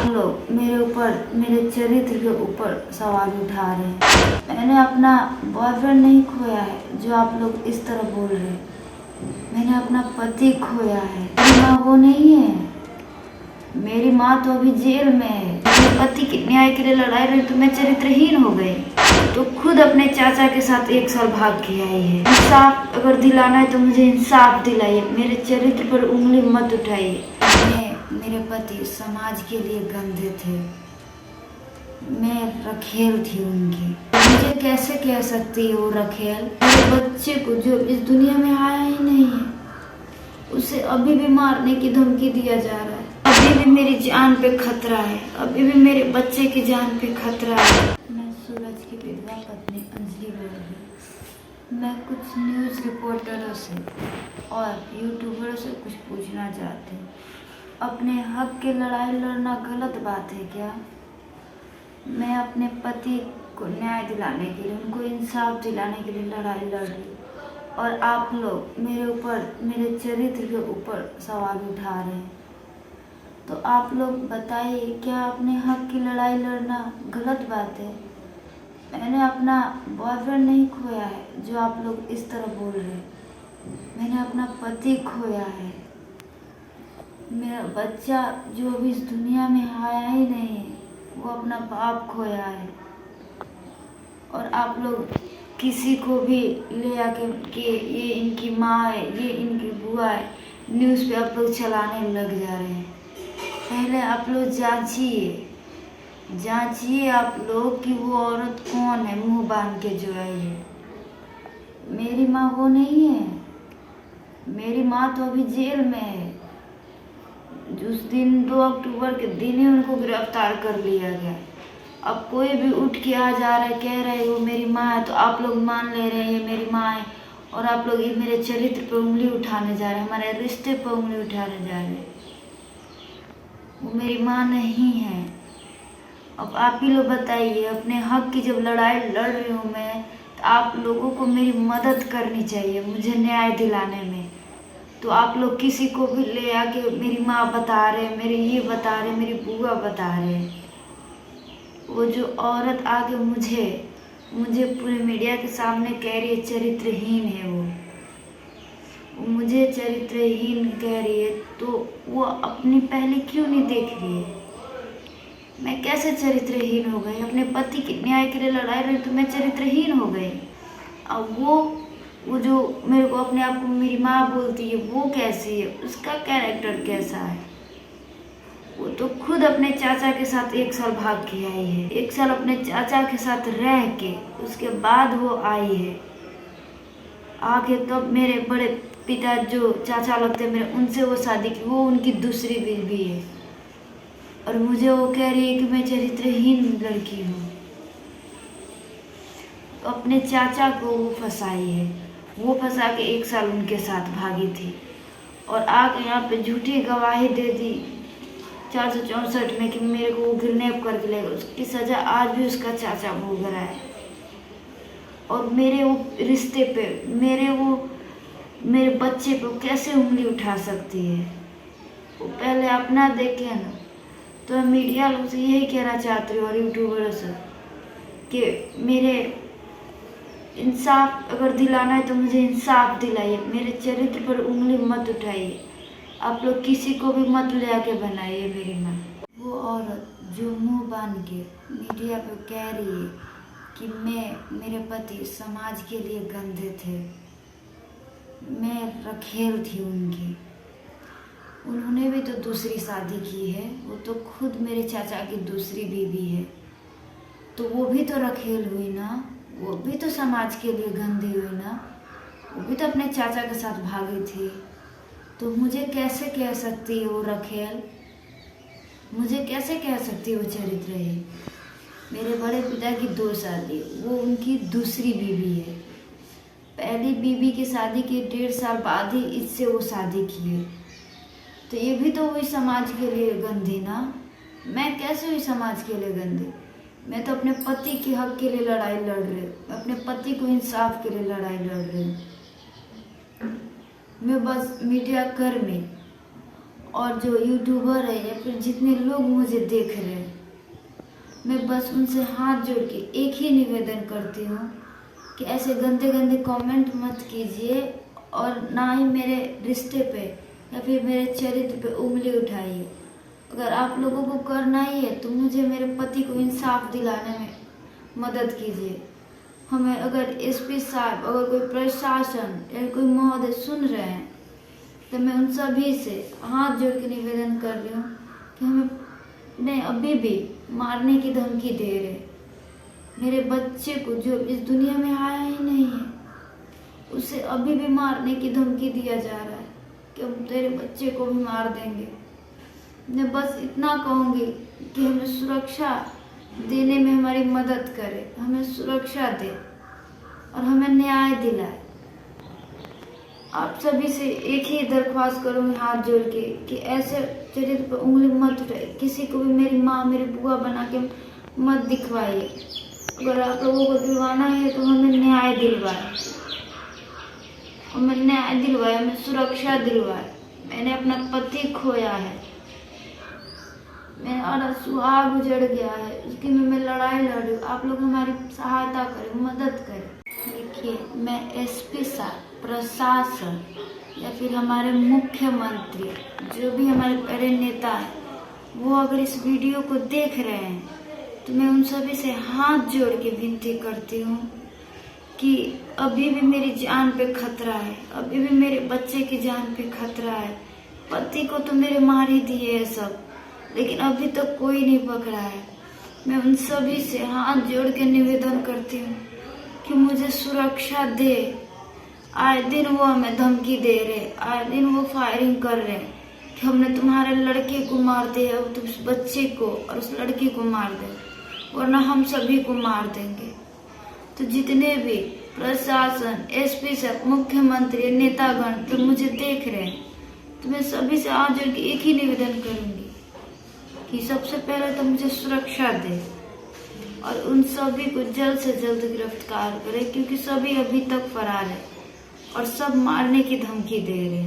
लोग मेरे ऊपर, मेरे चरित्र के ऊपर सवाल उठा रहे हैं। मैंने अपना बॉयफ्रेंड नहीं खोया है जो आप लोग इस तरह बोल रहे हैं। मैंने अपना पति खोया है। मेरी माँ वो नहीं है। मेरी माँ तो अभी जेल में है। मेरे पति के न्याय के लिए लड़ाई रही तो मैं चरित्रहीन हो गई। तो खुद अपने चाचा के साथ 1 साल भाग के आई है। इंसाफ अगर दिलाना है तो मुझे इंसाफ दिलाइए। मेरे चरित्र पर उंगली मत उठाइए। मेरे पति समाज के लिए गंदे थे। मैं रखेल थी उनकी। मुझे कैसे कह सकती है वो रखेल? मेरे बच्चे को जो इस दुनिया में आया ही नहीं है, उसे अभी भी मारने की धमकी दिया जा रहा है। अभी भी मेरी जान पे खतरा है। अभी भी मेरे बच्चे की जान पे खतरा है। मैं सूरज की विधवा पत्नी अंजलि बोल रही हूँ। मैं कुछ न्यूज़ रिपोर्टरों से और यूट्यूबरों से कुछ पूछना चाहती हूँ। अपने हक की लड़ाई लड़ना गलत बात है क्या? मैं अपने पति को न्याय दिलाने के लिए, उनको इंसाफ दिलाने के लिए लड़ाई लड़ रही हूँ और आप लोग मेरे ऊपर, मेरे चरित्र के ऊपर सवाल उठा रहे हैं। तो आप लोग बताइए, क्या अपने हक की लड़ाई लड़ना गलत बात है? मैंने अपना बॉयफ्रेंड नहीं खोया है जो आप लोग इस तरह बोल रहे हैं। मैंने अपना पति खोया है। मेरा बच्चा जो अभी इस दुनिया में आया ही नहीं है, वो अपना बाप खोया है। और आप लोग किसी को भी ले आके कि ये इनकी माँ है, ये इनकी बुआ है, न्यूज़ पे आप लोग चलाने लग जा रहे हैं। पहले आप लोग जांचिए आप लोग कि वो औरत कौन है मुंह बांध के जो आई है। मेरी माँ वो नहीं है। मेरी माँ तो अभी जेल में है। उस दिन 2 अक्टूबर के दिन ही उनको गिरफ्तार कर लिया गया। अब कोई भी उठ के आ जा रहा है, कह रहा है वो मेरी माँ है, तो आप लोग मान ले रहे हैं ये मेरी माँ है और आप लोग मेरे चरित्र पर उंगली उठाने जा रहे हैं, हमारे रिश्ते पर उंगली उठाने जा रहे हैं। वो मेरी माँ नहीं है। अब आप ही लोग बताइए, अपने हक की जब लड़ाई लड़ रही हूँ मैं, तो आप लोगों को मेरी मदद करनी चाहिए मुझे न्याय दिलाने में। तो आप लोग किसी को भी ले आके मेरी माँ बता रहे, मेरे ये बता रहे, मेरी बुआ बता रहे। वो जो औरत आके मुझे पूरे मीडिया के सामने कह रही है चरित्रहीन है वो मुझे चरित्रहीन कह रही है, तो वो अपनी पहले क्यों नहीं देख रही है? मैं कैसे चरित्रहीन हो गई? अपने पति के न्याय के लिए लड़ाई रही तो मैं चरित्रहीन हो गई। अब वो जो मेरे को अपने आप को मेरी माँ बोलती है, वो कैसी है? उसका कैरेक्टर कैसा है? वो तो खुद अपने चाचा के साथ 1 साल भाग के आई है। 1 साल अपने चाचा के साथ रह के उसके बाद वो आई है। आके तब मेरे बड़े पिता जो चाचा लगते मेरे, उनसे वो शादी की। वो उनकी दूसरी बीवी है और मुझे वो कह रही है कि मैं चरित्रहीन लड़की हूँ। तो अपने चाचा को वो फंसाई है। वो फंसा के 1 साल उनके साथ भागी थी और आके यहाँ पे झूठी गवाही दे दी 464 में कि मेरे को वो किडनैप करके ले गए। उसकी सज़ा आज भी उसका चाचा भोग रहा है। और मेरे वो रिश्ते पे, मेरे बच्चे पे कैसे उंगली उठा सकती है? वो पहले अपना देखे ना। तो मैं मीडिया लोग से यही कहना चाहती हूँ और यूट्यूबरों से कि मेरे इंसाफ अगर दिलाना है तो मुझे इंसाफ दिलाइए। मेरे चरित्र पर उंगली मत उठाइए। आप लोग किसी को भी मत ले आके बनाइए मेरी माँ। वो औरत जो मुंह बांध के मीडिया पे कह रही है कि मेरे पति समाज के लिए गंदे थे, मैं रखेल थी उनकी। उन्होंने भी तो दूसरी शादी की है। वो तो खुद मेरे चाचा की दूसरी बीवी है। तो वो भी तो रखेल हुई ना। वो भी तो समाज के लिए गंदी हुई ना। वो भी तो अपने चाचा के साथ भागी थी। तो मुझे कैसे कह सकती है वो रखेल? मुझे कैसे कह सकती है वो चरित्रहीन? मेरे बड़े पिता की 2 शादी, वो उनकी दूसरी बीवी है। पहली बीवी की शादी के 1.5 साल बाद ही इससे वो शादी की है। तो ये भी तो हुई समाज के लिए गंदी ना। मैं कैसे हुई समाज के लिए गंदी? मैं तो अपने पति के हक के लिए लड़ाई लड़ रही हूँ। मैं अपने पति को इंसाफ के लिए लड़ाई लड़ रही हूँ। मैं बस मीडिया कर्मी और जो यूट्यूबर है या फिर जितने लोग मुझे देख रहे हैं, मैं बस उनसे हाथ जोड़ के एक ही निवेदन करती हूँ कि ऐसे गंदे गंदे कमेंट मत कीजिए और ना ही मेरे रिश्ते पे या फिर मेरे चरित्र पे उंगली उठाइए। अगर आप लोगों को करना ही है तो मुझे मेरे पति को इंसाफ दिलाने में मदद कीजिए। हमें अगर एसपी साहब, अगर कोई प्रशासन या कोई महोदय सुन रहे हैं तो मैं उन सभी से हाथ जोड़ के निवेदन कर रही हूँ कि हमें अभी भी मारने की धमकी दे रहे। मेरे बच्चे को जो इस दुनिया में आया ही नहीं है, उसे अभी भी मारने की धमकी दिया जा रहा है कि हम तेरे बच्चे को भी मार देंगे। मैं बस इतना कहूँगी कि हमें सुरक्षा देने में हमारी मदद करे, हमें सुरक्षा दे और हमें न्याय दिलाए। आप सभी से एक ही दरख्वास्त करूँगी हाथ जोड़ के कि ऐसे चरित्र पर उंगली मत उठाइए, किसी को भी मेरी माँ मेरी बुआ बना के मत दिखवाइए। अगर आप लोगों को दिलवाना है तो हमें न्याय दिलवाए, हमें सुरक्षा दिलवाए। मैंने अपना पति खोया है, मेरा सुहाग उजड़ गया है, उसकी मैं लड़ाई लड़ रही हूँ। आप लोग हमारी सहायता करें, मदद करें। देखिए, मैं एसपी साहब, प्रशासन या फिर हमारे मुख्यमंत्री, जो भी हमारे बड़े नेता हैं, वो अगर इस वीडियो को देख रहे हैं तो मैं उन सभी से हाथ जोड़ के विनती करती हूँ कि अभी भी मेरी जान पे खतरा है, अभी भी मेरे बच्चे की जान पे खतरा है। पति को तो मेरे मार ही दिए है सब, लेकिन अभी तक कोई नहीं पकड़ा है। मैं उन सभी से हाथ जोड़ के निवेदन करती हूँ कि मुझे सुरक्षा दे। आए दिन वो हमें धमकी दे रहे, आए दिन वो फायरिंग कर रहे कि हमने तुम्हारे लड़के को मार दिया, तुम उस बच्चे को और उस लड़की को मार दे, वरना हम सभी को मार देंगे। तो जितने भी प्रशासन, एसपी साहब, मुख्यमंत्री, नेतागण तो मुझे देख रहे हैं, तो मैं सभी से हाथ जोड़ के एक ही निवेदन करूंगी कि सबसे पहले तो मुझे सुरक्षा दे और उन सभी को जल्द से जल्द गिरफ्तार करे, क्योंकि सभी अभी तक फरार है और सब मारने की धमकी दे रहे हैं।